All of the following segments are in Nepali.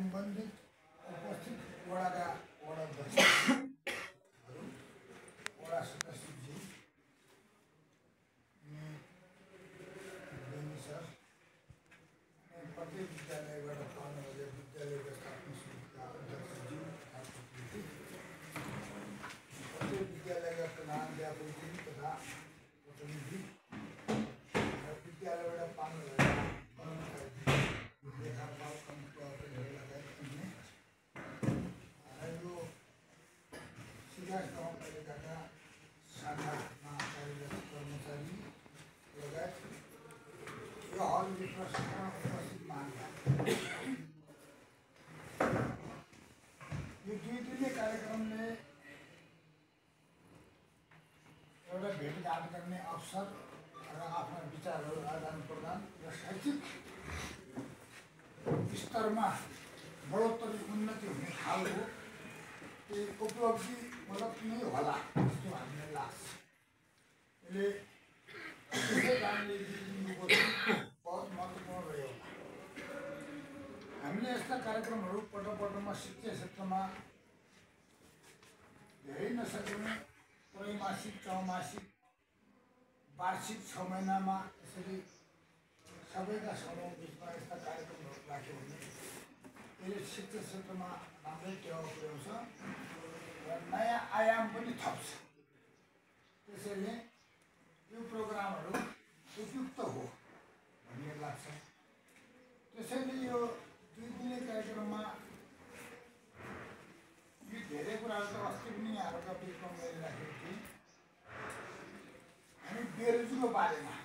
सम्बन्धित उपस्थित वडाका वडाध्यक्ष वडा सदस्यज्यू बेनी सर अनि प्रत्येक विद्यालयबाट पाउनुभएको विद्यालय व्यवस्थापन समितिका अध्यक्षज्यू प्रत्येक विद्यालयका प्रधानाध्यापकज्यू तथा प्रतिनिधि र विद्यालयबाट पाउनुभएका कर्मचारी लेखापाल कम्प्युटर लगायत अन्य यो सिराज गाउँपालिकाका शाखामा कार्यरत कर्मचारी लगायत यो हलभित्र उपस्थित महानुभाव, यो 2 दिने कार्यक्रमले एउटा भेटघाट गर्ने अवसर र आफ्ना विचारहरू आदान प्रदान र शैक्षिक स्तरमा बढोत्तरी उन्नति हुने खालको त्यो उपलब्धिमूलक नै होला जस्तो हामीलाई लाग्छ। यसले त्यसै कारणले बहुत महत्त्वपूर्ण रह्यो होला। हामीले यस्ता कार्यक्रमहरू पटकपटकमा शिक्षा क्षेत्रमा धेरै नसकिने त्रैमासिक, चौमासिक, वार्षिक 6 महिनामा यसरी सबैका समूह बिचमा यस्ता कार्यक्रमहरू राख्यो भने यसले शिक्षा क्षेत्रमा राम्रै टेवा पुर्याउँछ र नयाँ आयाम पनि थप्छ। त्यसैले यो प्रोग्रामहरू उपयुक्त हो भन्ने लाग्छ। त्यसैले यो 2 दिने कार्यक्रममा यी धेरै कुराहरू त अस्ति पनि यहाँहरूका बिचमा मैले राखेको थिएँ। हामी बेरोजगारीको बारेमा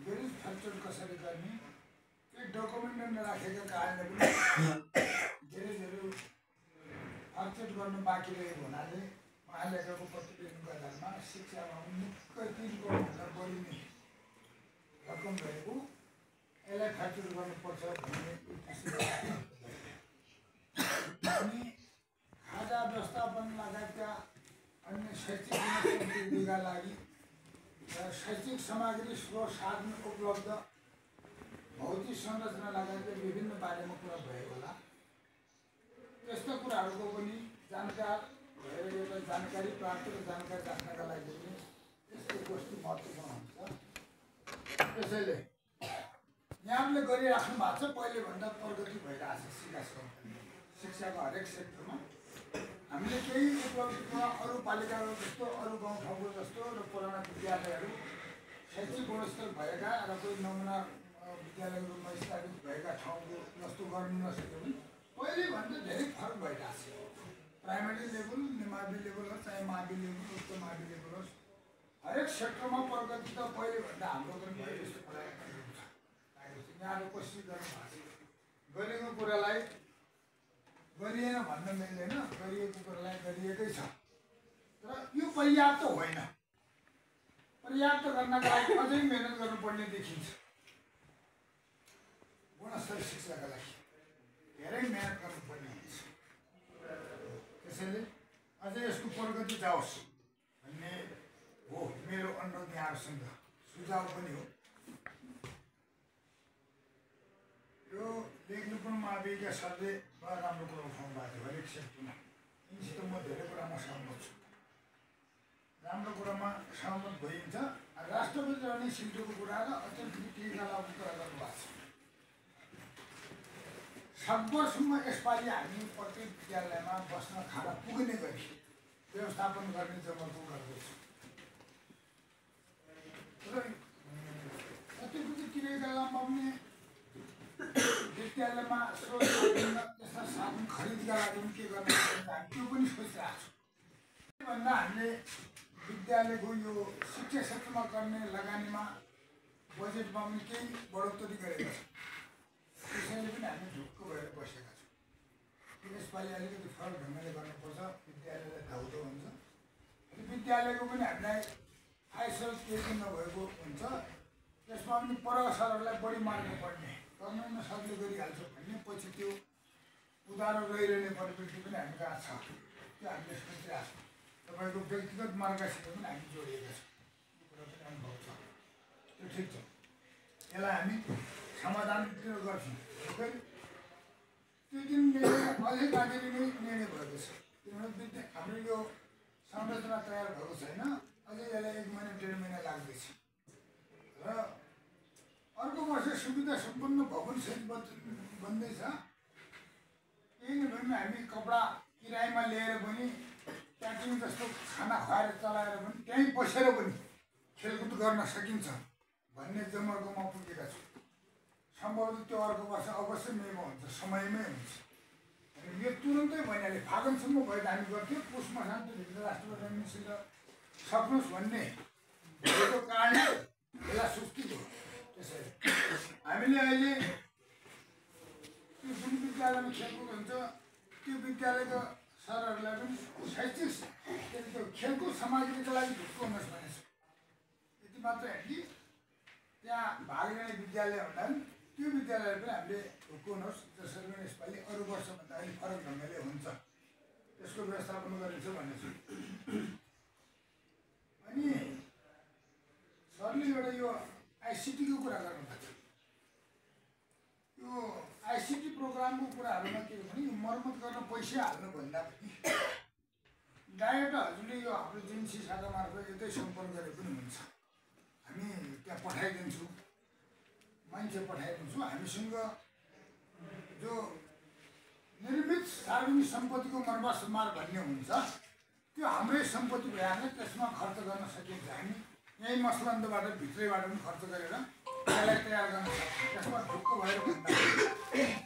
बेरोज खर्च कसरी गर्ने केही डकुमेन्ट नराखेका कारणले पनि धेरै खर्च गर्नु बाँकी रहेको हुनाले महालेखाको प्रतिवेदनको आधारमा शिक्षामा मुख्य 3 करोडभन्दा बढी नै रकम रहेको यसलाई खर्च गर्नुपर्छ भन्ने अनि खाजा व्यवस्थापन लगायतका अन्य शैक्षिक वृद्धिका लागि र शैक्षिक सामग्री स्रोत साधन उपलब्ध भौतिक संरचना लगायतका विभिन्न बारेमा कुरा भएको होला। त्यस्ता कुराहरूको पनि जानकार भएर एउटा जानकारी प्राप्त र जानकारी राख्नका लागि पनि यस्तो गोष्ठी महत्त्वपूर्ण हुन्छ। त्यसैले यहाँले गरिराख्नु भएको छ, पहिलेभन्दा प्रगति भइरहेको छ शिक्षाको हरेक क्षेत्रमा। हामीले केही उपलब्धिमा अरू पालिकाहरू जस्तो, अरू गाउँठाउँको जस्तो र पुराना विद्यालयहरू शैक्षिक गुणस्तर भएका र कोही नमुना विद्यालयको रूपमा स्थापित भएका ठाउँको जस्तो गर्नु नसक्यो भने पहिलेभन्दा धेरै फरक भइरहेको छ। प्राइमेरी लेभल, मावि लेभल होस्, चाहे मावि लेभल, उच्च मावि लेभल होस्, हरेक क्षेत्रमा प्रगति त पहिलेभन्दा हाम्रो पनि भयो जस्तो लागेको छ। यहाँले कोसिस गर्नुभएको छ। गरेको कुरालाई गरिएन भन्न मिल्दैन, गरिएको कुरालाई गरिएकै छ। तर यो पर्याप्त होइन। पर्याप्त गर्नका लागि अझै मेहनत गर्नुपर्ने देखिन्छ। गुणस्तरीय शिक्षाका लागि धेरै मेहनत गर्नुपर्ने हुन्छ। त्यसैले अझै यसको प्रगति जाओस् भन्ने हो मेरो अनुरोध यहाँहरूसँग, सुझाव पनि हो। यो लेख्नुपुर माविका सरले बडा राम्रो कुरा उठाउनु भएको थियो हरेक क्षेत्रमा। यिनीसित म धेरै कुरामा सहमत छु। राम्रो कुरामा सहमत भइन्छ। राष्ट्रपति रहने सिन्टोको कुरा र अत्यन्त टिका लागु कुरा गर्नुभएको छ। सकभरसम्म यसपालि हामी प्रत्येक विद्यालयमा बस्न खान पुग्ने गरी व्यवस्थापन गर्ने जमर्को गर्दैछौँ। र अतिरिक्त किरायका लाममा पनि विद्यालयमा स्रोत यस्ता साधन खरिदका लागि पनि के गर्न सक्छ हामी त्यो पनि सोचिरहेको छौँ। भन्दा हामीले विद्यालयको यो शिक्षा क्षेत्रमा गर्ने लगानीमा बजेटमा पनि केही बढोत्तरी गरेका छौँ। त्यसैले पनि हामी ढुक्क भएर बसेका छौँ। यसपालि अलिकति फरक ढङ्गले गर्नुपर्छ, विद्यालयलाई धाउदो हुन्छ। विद्यालयको पनि हामीलाई आयस्रोत केही नभएको हुन्छ। त्यसमा पनि परसरहरूलाई बढी मार्नु पर्ने, गर्नु नसक्ने गरिहाल्छ भन्ने पछि त्यो उधारो रहिरहने परिवृत्ति पनि हामी कहाँ छ, त्यो हामीले सोचिरहेको छौँ। तपाईँको व्यक्तिगत मार्गसित पनि हामी जोडिएका छौँ। यो कुरा पनि अनुभव छ, त्यो ठिक छ। यसलाई हामी समाधान गर्छौँ। त्यो दिन अझै बाँकी निर्णय भएको छ किनभने हाम्रो यो संरचना तयार भएको छैन अझै यसलाई 1 महिना 1.5 महिना लाग्दैछ र अर्को वर्ष सुविधा सम्पन्न भवन सहित बन्दैछ यही नै भने हामी कपडा किरायमा लिएर पनि क्यान्टिन जस्तो खाना खुवाएर चलाएर पनि त्यहीँ बसेर पनि खेलकुद गर्न सकिन्छ भन्ने जमर्कोमा पुगेका छौँ सम्भवतः त्यो अर्को वर्ष अवश्य मेमा हुन्छ समयमै हुन्छ अनि यो तुरुन्तै भइहाल्यो फागुनसम्म भए हामी गर्थ्यौँ पुष मसान्तभित्र राष्ट्रपति मिसिएर सक्नुहोस् भन्ने भएको कारणले यसलाई सुस्ती भयो त्यसरी हामीले अहिले त्यो जुन विद्यालयमा खेलकुद हुन्छ त्यो विद्यालयको सरहरूलाई पनि शैक्षिक त्यो खेलकुद सामग्रीको लागि ढुक्काउनुहोस् भनेको छ यति मात्रै हो कि त्यहाँ भाग लिने विद्यालय हुँदा पनि त्यो विद्यालय पनि हामीले ढुक्काउनुहोस् जसरी पनि यसपालि अरू वर्षभन्दा अलिक फरक ढङ्गले हुन्छ त्यसको व्यवस्थापन गरिन्छ भनेको छु अनि सरले एउटा यो आइसिटीको कुरा गर्नुभएको छ यो आइसिटी प्रोग्रामको कुराहरूमा के हो भने मर्मत गर्न पैसा हाल्नुभन्दा पनि डाइरेक्ट हजुरले यो हाम्रो जिन्सी शाखा मार्फत यतै सम्पर्क गरे पनि हुन्छ हामी त्यहाँ पठाइदिन्छौँ मान्छे पठाइदिन्छौँ हामीसँग जो निर्मित सार्वजनिक सम्पत्तिको मर्मसमार भन्ने हुन्छ त्यो हाम्रै सम्पत्ति भएर त्यसमा खर्च गर्न सकिन्छ हामी यहीँ मसलन्दबाट भित्रैबाट पनि खर्च गरेर त्यसलाई तयार गर्न सक्छौँ त्यसमा ढुक्क भएर भन्दा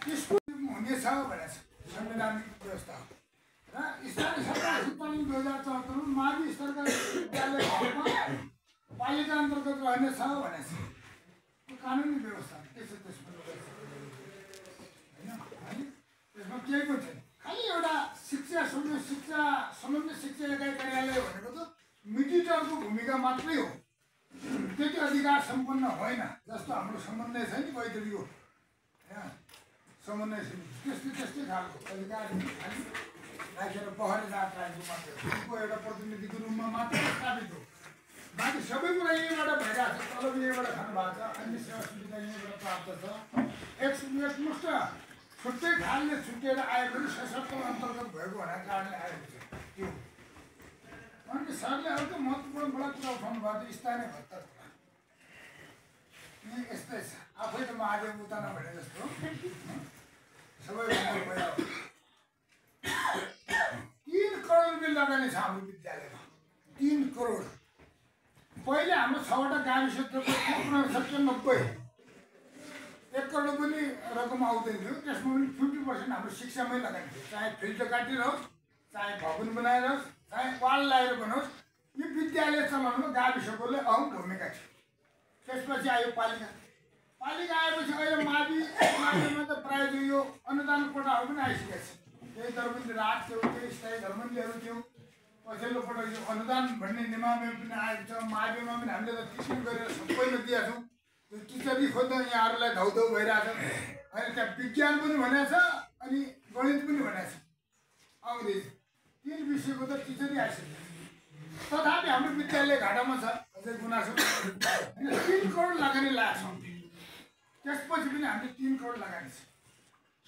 त्यसको हुनेछ भनेको छ संवैधानिक व्यवस्था हो र स्थानीय सरकार अस्पताल 2074 मावि स्तरका विद्यालयहरूमा पालिका अन्तर्गत रहनेछ भनेको छ त्यो कानुनी व्यवस्था के छ त्यसमा होइन त्यसमा केही पनि छैन खालि एउटा शिक्षा समन्वय शिक्षा एकाइ कार्यालय भनेको त मिडिएटरको भूमिका मात्रै हो त्यति अधिकार सम्पन्न होइन जस्तो हाम्रो समन्वय छ नि बैतडीको होइन समन्वय समिति त्यस्तै खालको अधिकार खालि राखेर बहरे जात राखेको मात्रै हो एउटा प्रतिनिधिको रूपमा मात्रै स्थापित हो बाँकी सबै कुरा यहीँबाट भइरहेको छ तलब यहीँबाट खानु भएको छ अन्य सेवा सुविधा यहीँबाट प्राप्त छ एकमुष्ट छुट्टै खालले छुट्टिएर आए पनि सशक्त अन्तर्गत भएको हुनाको कारणले आएको छ त्यो अनि सरले अर्को महत्त्वपूर्ण बडा कुरा उठाउनु भएको थियो स्थानीय भत्ता कुरा यस्तै छ आफै त महादेव उता नभने जस्तो सबैभन्दा पहिला 3 करोड रुपियाँ लगानी छ हाम्रो विद्यालयमा 3 करोड पहिले हाम्रो 6वटा गाविस क्षेत्रको 90 1 करोड पनि रकम आउँदैन थियो त्यसमा पनि 50% हाम्रो शिक्षामै लगानी थियो चाहे फिल्ड काटिरहोस् चाहे भवन बनाइरहोस् चाहे वाल लगाएर बनाओस् यो विद्यालय चलाउनुमा गाविसकोले अहम भूमिका थियो त्यसपछि आयो पालिका आएपछि अहिले माविमा त प्रायः यो अनुदान कोटाहरू पनि आइसकेको छ केही दरबन्दी राहत थियो केही स्थायी दरबन्दीहरू थियो पछिल्लो पटक यो अनुदान भन्ने निमामा पनि आएको छ माविमा पनि हामीले त टिचिङ गरेर सबैमा दिएका छौँ त्यो टिचरी खोज्दा यहाँहरूलाई धौधौ भइरहेको छ अहिले त्यहाँ विज्ञान पनि भनेको छ अनि गणित पनि भनेको छ अङ्ग्रेजी 3 विषयको त टिचरी आइसक्यो तथापि हाम्रो विद्यालय घाटामा छ अझै गुनासो 3 करोड लगानी लगाएको छौँ त्यसपछि पनि हामीले 3 करोड लगानी छ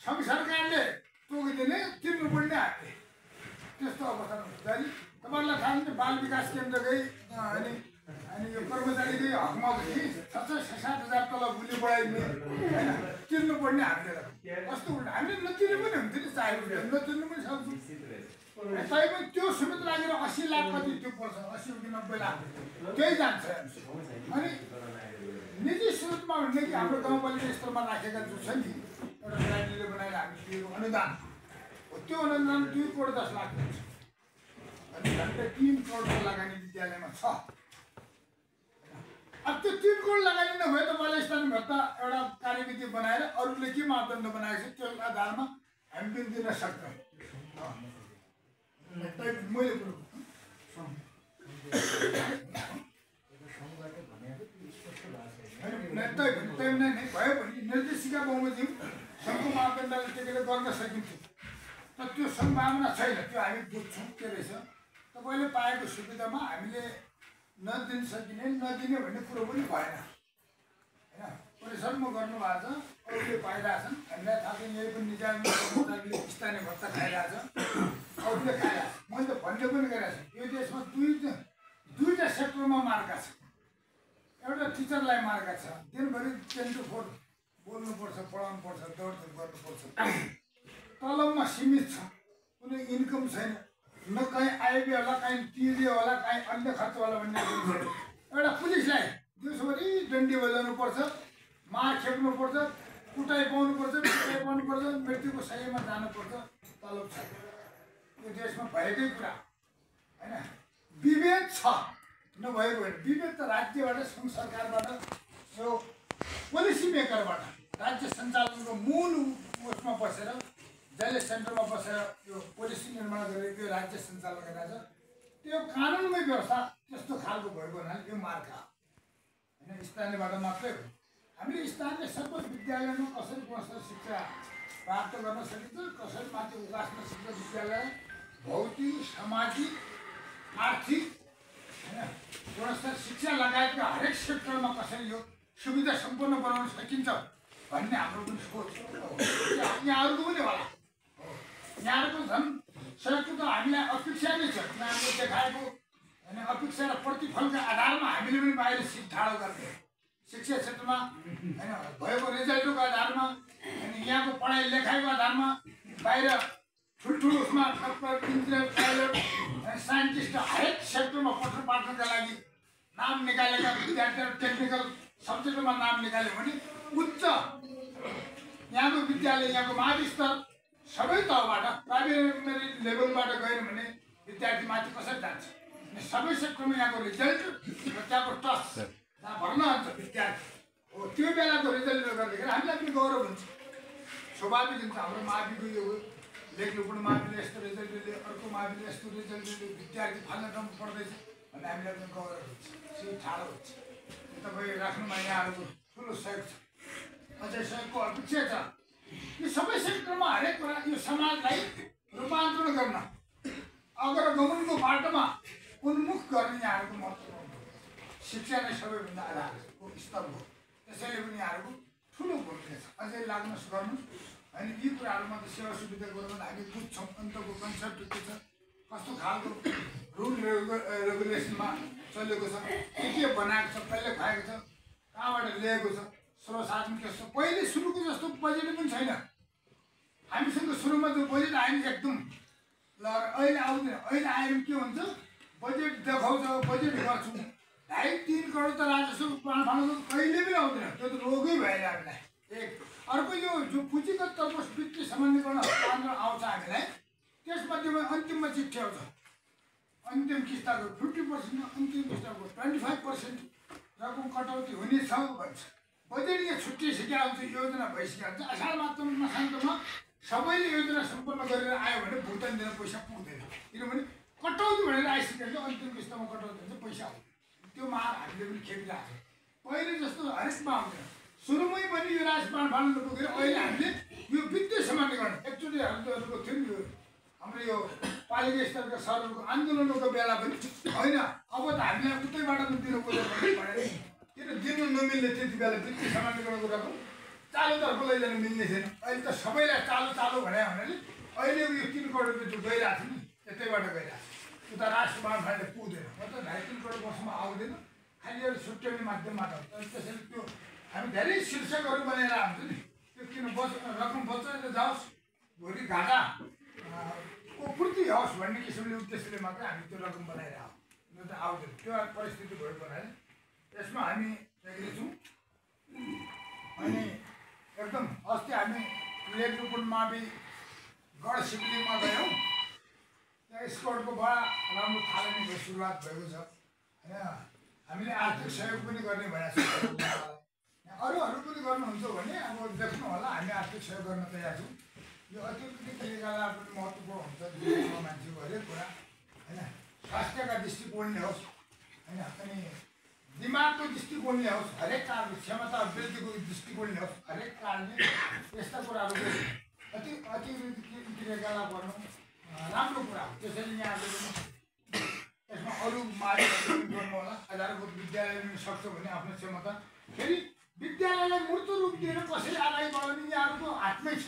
सङ्घ सरकारले तोकिदिने तिर्नुपर्ने हामीले त्यस्तो अवस्था हुन्छ तपाईँहरूलाई थाहा हुन्छ बाल विकास केन्द्रकै अनि यो कर्मचारीकै हकमा पनि 7,000 तल गुली बढाइदिने होइन तिर्नुपर्ने हामीले कस्तो हुन्छ हामीले नतिर्नु पनि हुन्थ्यो नि चाहेको नतिर्नु पनि सक्छौँ तैपनि त्यो समेत लागेर 80 लाख कति त्यो पर्छ 80 कि 90 लाख त्यही जान्छ अनि निजी स्रोतमा भन्ने कि हाम्रो गाउँपालिका स्तरमा राखेका जो छ नि एउटा ग्रामीणले बनाएर हामी दिएको अनुदान हो त्यो अनुदान 2 करोड 10 लाख हुन्छ अनि झन्डै 3 करोडको लगानी विद्यालयमा छ अब त्यो 3 करोड लगानी नभए त मलाई स्थानीय भत्ता एउटा कार्यविधि बनाएर अरूले के मापदण्ड बनाएको छ त्यो आधारमा हामी पनि दिन सक्छौँ मैले भयो भने निर्देशिका बमोजिम सङ्घको मापदण्डले टेकेर गर्न सकिन्थ्यो तर त्यो सम्भावना छैन त्यो हामी बुझ्छौँ के रहेछ तपाईँले पाएको सुविधामा हामीले नदिन सकिने नदिने भन्ने कुरो पनि भएन होइन परिश्रम गर्नुभएको छ अरूले पाइरहेछन् हामीलाई थाहा छ यही पनि निजाम भइरहेछ, अरूले खाइरहेछ। मैले त भन्ने पनि गरिरहेको छु, यो देशमा दुईवटा सेक्टरमा मार्का छ। एउटा टिचरलाई मार्का छ, दिनभरि 10 to 4 बोल्नुपर्छ, पढाउनुपर्छ, दौडधुप गर्नुपर्छ, तलबमा सीमित छ, कुनै इन्कम छैन, न कहीँ आइबी होला, कहीँ तिर्दियो होला, कहीँ अन्य खर्च होला भन्ने छैन। एउटा पुलिसलाई दिउँसोभरि डन्डी बजाउनुपर्छ, मार खेप्नुपर्छ, कुटाइ पाउनुपर्छ, मृत्युको सयमा जानुपर्छ, तलब छैन। यो देशमा भएकै कुरा होइन। विभेद छ, नभएको होइन। विभेद त राज्यबाट, सङ्घ सरकारबाट, यो पोलिसी मेकरबाट, राज्य सञ्चालनको मूल उसमा बसेर, जसले सेन्टरमा बसेर यो पोलिसी निर्माण गरेर यो राज्य सञ्चालन गरिरहेछ, त्यो कानुनमै व्यवस्था त्यस्तो खालको भएको हुनाले यो मार्का होइन, स्थानीयबाट मात्रै हो। हामीले स्थानीय सबै विद्यालयमा कसरी गुणस्तर शिक्षा प्राप्त गर्न सकिन्छ, कसरी माथि उकास्न सकिन्छ, विद्यालय भौतिक, सामाजिक, आर्थिक होइन गुणस्तर शिक्षा लगायतका हरेक सेक्टरमा कसरी यो सुविधा सम्पन्न बनाउन सकिन्छ भन्ने हाम्रो पनि सोच हो। यहाँहरूको पनि होला, यहाँहरूको झन् सयको त हामीलाई अपेक्षा नै छ। यहाँहरूले देखाएको होइन अपेक्षा र प्रतिफलका आधारमा हामीले पनि बाहिर सिट ठाडो गर्ने, शिक्षा क्षेत्रमा होइन भएको रिजल्टको आधारमा अनि यहाँको पढाइ लेखाइको आधारमा बाहिर ठुल्ठुलो उसमा डक्टर, इन्जिनियर, पाइलट, साइन्टिस्ट हरेक सेक्टरमा पठन पाठनका लागि नाम निकालेका विद्यार्थीहरू टेक्निकल सब्जेक्टमा नाम निकाल्यो भने उच्च यहाँको विद्यालय, यहाँको मावि स्तर सबै तहबाट प्राइमेरी लेभलबाट गयो भने विद्यार्थी माथि कसरी जान्छ। सबै सेक्टरमा यहाँको रिजल्ट र त्यहाँको टच जहाँ भर्ना हुन्छ विद्यार्थी हो, त्यो बेलाको रिजल्टले गर्दाखेरि हामीलाई पनि गौरव हुन्छ, स्वाभाविक हुन्छ। हाम्रो माविको यो लेख्नुपर्ने माविले यस्तो रिजल्ट दियो, अर्को माविले यस्तो रिजल्ट दियो, विद्यार्थी फाल्ने ठाउँमा पढ्दैछ भने हामीलाई पनि गौरव हुन्छ, सिट ठाडो हुन्छ। तपाईँ राख्नुमा यहाँहरूको ठुलो सहयोग छ, अझै सहयोगको अपेक्षा छ। यो सबै सेक्टरमा हरेक कुरा यो समाजलाई रूपान्तरण गर्न, अग्रगमनको बाटोमा उन्मुख गर्ने यहाँहरूको महत्त्वपूर्ण शिक्षा नै सबैभन्दा आधारको स्तर हो। त्यसैले पनि यहाँहरूको ठुलो भूमिका छ। अझै लाग्न गर्नु होइन, यी कुराहरूमा त सेवा सुविधा गरौँ हामी बुझ्छौँ, अन्तको कन्सेप्ट के छ, कस्तो खालको रुल रेगुलेसनमा चलेको छ, के बनाएको छ, कहिले खुवाएको छ, कहाँबाट ल्याएको छ, स्रोत साधन कस्तो। पहिले सुरुको जस्तो बजेट पनि छैन हामीसँग। सुरुमा जो बजेट आयो नि एकदम ल, अहिले आउँदैन। अहिले आयो भने के हुन्छ, बजेट देखाउँछ, बजेट गर्छु, 2.5-3 करोड त राजस्व फाँड्नु कहिले पनि आउँदैन। त्यो त रोगै भएर हामीलाई। एक अर्को यो जो पुँजीगत तर्फ वित्तीय सामान्यकरण हस्तान्तरण आउँछ हामीलाई, त्यसमध्येमा अन्तिममा चिठी आउँछ, अन्तिम किस्ताको 50%, अन्तिम किस्ताको 25% रकम कटौती हुनेछ भन्छ। बजेट यहाँ छुट्टिसकेका हुन्छ, योजना भइसकेका हुन्छ। असार मसान्तमा सबैले योजना सम्पन्न गरेर आयो भने भुक्तान दिन पैसा पुग्दैन, किनभने कटौती भनेर आइसकेको छ, अन्तिम किस्तामा कटौती हुन्छ, पैसा आउँदैन। त्यो मार हामीले पनि खेपिरहेको छ। पहिले जस्तो हरेकमा आउँदैन। सुरुमै पनि यो राजपाल फाल्नु पुगेर अहिले हामीले यो वित्तीय सामान्यकरण एकचोटि हाम्रो थियो नि, यो हाम्रो यो पालिका स्तरका सरहरूको आन्दोलनको बेला पनि होइन, अब त हामीलाई उतैबाट पनि दिनु पर्यो भनेर, किन दिनु नमिल्ने त्यति बेला वित्तीय सामान्यकरणको रकम चालुतर्फ लैजानु मिल्ने थिएन। अहिले त सबैलाई चालु भने हुनाले अहिले यो 3 करोड रुपियाँ गइरहेको छ नि, यतैबाट गइरहेको छ। उता राष्ट्रबाट फाइले पुग्दैन, मतलब 2.5-3 करोड वर्षमा आउँदैन, खालि एउटा छुट्याउने माध्यमबाट हो। त्यसैले त्यो हामी धेरै शीर्षकहरू बनाएर हुन्छ नि, त्यो किन रकम बचाएर जाओस्, भोलि घाटा को पूर्ति होस् भन्ने किसिमले उद्देश्यले मात्रै हामी त्यो रकम बनाएर न त आउँदैन। त्यो परिस्थिति भएको हुनाले यसमा हामी छौँ। अनि एकदम अस्ति हामी लेखपुर मावि गढ सिक्किममा गयौँ, त्यहाँ स्कोरको बडा राम्रो थालनी सुरुवात भएको छ होइन। हामीले आर्थिक सहयोग पनि गर्ने भनेको छौँ। अरूहरू पनि गर्नुहुन्छ भने अब देख्नु होला, हामी आर्थिक सहयोग गर्न तयार छौँ। यो अतिरिक्त क्रियाकलाप पनि महत्त्वपूर्ण हुन्छ जीवनमा, मान्छेको हरेक कुरा होइन। स्वास्थ्यका दृष्टिकोणले होस् होइन, अनि दिमागको दृष्टिकोणले होस्, हरेक कारणले, क्षमता वृद्धिको दृष्टिकोणले होस्, हरेक कारणले यस्ता कुराहरू अतिरिक्त क्रियाकलाप गर्नु राम्रो कुरा हो। त्यसैले यहाँले पनि यसमा अरू मार्गहरू गर्नु होला। आधारभूत विद्यालय पनि सक्छ भने आफ्नो क्षमता, फेरि विद्यालयलाई मूर्त रूप दिएर कसरी अगाडि बढाउने यहाँहरूको हातमै छ।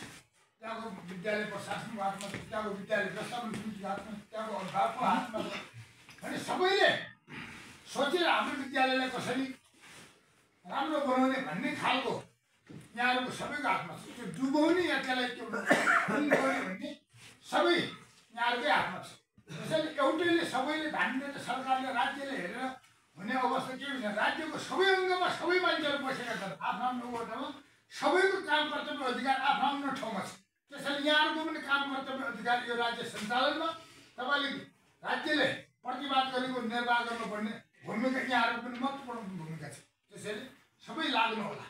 त्यहाँको विद्यालय प्रशासनको हातमा छ, त्यहाँको विद्यालय व्यवस्थापन समितिको हातमा छ, त्यहाँको अभिभावकको हातमा छ। अनि सबैले सोचेर हाम्रो विद्यालयलाई कसरी राम्रो बनाउने भन्ने खालको यहाँहरूको सबैको हातमा छ। त्यो डुबाउने या त्यसलाई त्यो बनाउने भन्ने सबै यहाँहरूकै हातमा छ। त्यसैले एउटैले सबैले धान्ने त सरकारले राज्यले हेरेर हुने अवस्था के हुन्छ, राज्यको सबै अङ्गमा सबै मान्छेहरू बसेका छन्, आफ्नो आफ्नो वडामा सबैको काम कर्तव्य अधिकार आफ्नो आफ्नो ठाउँमा छ। त्यसैले यहाँहरूको पनि काम कर्तव्य अधिकार यो राज्य सञ्चालनमा तपाईँले राज्यले प्रतिवाद गरेको निर्वाह गर्नुपर्ने भूमिका यहाँहरूको पनि महत्त्वपूर्ण भूमिका छ। त्यसैले सबै लाग्नु होला।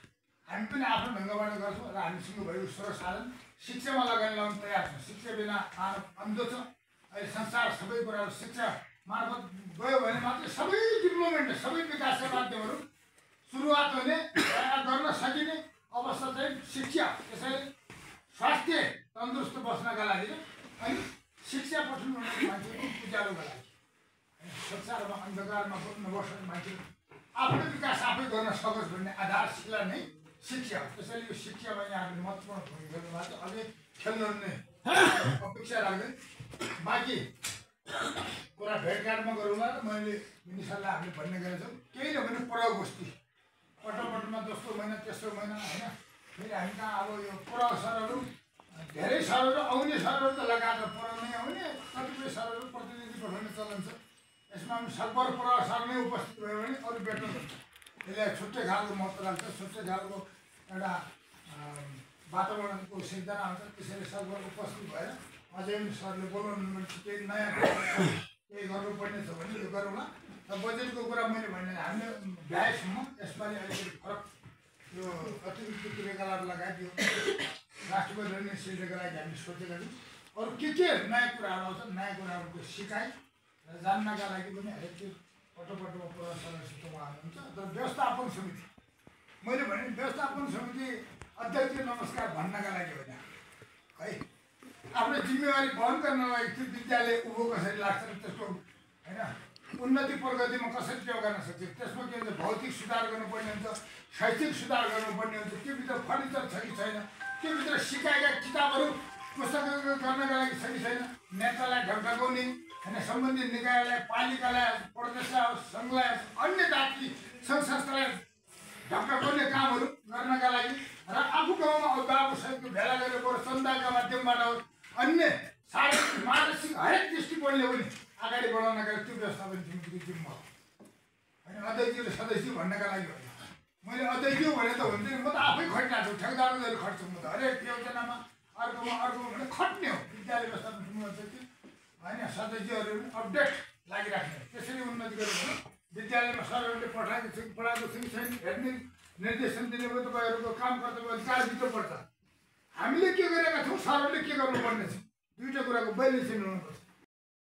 हामी पनि आफ्नो ढङ्गबाट गर्छौँ र हामीसँग भएको स्रोत साधन शिक्षामा लगानी लगाउनु तयार छ। शिक्षा बिना मानव अन्धो छ। अहिले संसार सबै कुराहरू शिक्षा मार्फत गयो भने मात्रै सबै डेभलपमेन्ट सबै विकासका माध्यमहरू सुरुवात हुने गर्न सकिने अवस्था चाहिँ शिक्षा। त्यसैले स्वास्थ्य तन्दुरुस्त बस्नका लागि अनि शिक्षा पठाउनु मान्छेको उज्यालोका लागि संसारमा अन्धकारमा नबस्ने मान्छे आफ्नो विकास आफै गर्न सकोस् भन्ने आधारशिला नै शिक्षा हो। त्यसैले यो शिक्षामा यहाँहरूले महत्त्वपूर्ण भूमिका खेल्नुभएको छ। अझै खेल्नुहुने अपेक्षा राख्दै बाँकी कुरा भेटघाटमा गरौँला र मैले मिनिस्टरलाई हामीले भन्ने गरेका छौँ। केही नभने प्रयोग बस्ती पटपटमा दोस्रो महिना तेस्रो महिना होइन, फेरि हामी कहाँ अब यो प्रयोग सरहरू धेरै सरहरू आउने सरहरू त लगाएर पढाउनै आउने, कतिपय सरहरू प्रतिनिधि पठाउने चलन छ। यसमा पनि सकभर प्रयोग सर नै उपस्थित भयो भने अरू बेटर हुन्छ। यसले छुट्टै खालको महत्त्व राख्छ, छुट्टै खालको एउटा वातावरणको सिर्जना हुन्छ। त्यसैले सकभर उपस्थित भएर अझै पनि सरले बोलाउनु केही नयाँ केही गर्नुपर्ने छ भने यो गरौँला। र बजेटको कुरा मैले भने हामीले भ्याएसम्म यसपालि अलिकति फरक यो अतिरिक्त क्रियाकलाप लगायत यो राष्ट्रपति निर्णय सिद्धिका लागि हामीले सोचेका छौँ। अरू के नयाँ कुराहरू आउँछन्, नयाँ कुराहरूको सिकाइ जान्नका लागि पनि हरेक त्यो पटोपटोमा प्रशासनसित उहाँ हुनुहुन्छ। तर व्यवस्थापन समिति मैले भने व्यवस्थापन समिति अध्यक्ष नमस्कार भन्नका लागि होइन है, आफ्नो जिम्मेवारी वहन गर्नलाई त्यो विद्यालय उँभो कसरी लाग्छ र त्यसको होइन उन्नति प्रगतिमा कसरी टेवा गर्न सक्छ, त्यसमा के हुन्छ भौतिक सुधार गर्नुपर्ने हुन्छ, शैक्षिक सुधार गर्नुपर्ने हुन्छ, त्योभित्र फर्निचर छ कि छैन, त्योभित्र सिकाएका किताबहरू पुस्तकहरू गर्नका लागि छ कि छैन, नेतालाई ढकढकाउने होइन, सम्बन्धित निकायलाई पालिकालाई प्रदेशलाई सङ्घलाई अन्य जाति सङ्घ संस्थालाई ढकढकाउने कामहरू गर्नका लागि र आफू गाउँमा अभिभावकसहितको भेला गरेर बरु चन्दाका माध्यमबाट अन्य शारीरिक मानसिक हरेक दृष्टिकोणले पनि अगाडि बढाउनका लागि त्यो व्यवस्थापन समितिको जिम्मा हो होइन। अध्यक्षले सदस्य भन्नका लागि होइन, मैले अध्यक्ष भने त हुन्छ नि, म त आफै खटिरहेको छु, ठेकदारको जहिले खट्छु म त हरेक योजनामा अर्कोमा भने खट्ने हो। विद्यालय व्यवस्थापन समिति अध्यक्ष होइन, सदस्यहरू पनि अपडेट लागिराख्ने, त्यसरी उन्नति गर्यो भने विद्यालयमा सरहरूले पठाएको छ कि छैन हेर्ने निर्देशन दिने भयो। तपाईँहरूको काम कर्तव्य अधिकारभित्र पर्छ। हामीले के गरेका छौँ, सरहरूले के गर्नुपर्ने छ, दुईवटा कुराको बैलेन्सिङ हुनुपर्छ।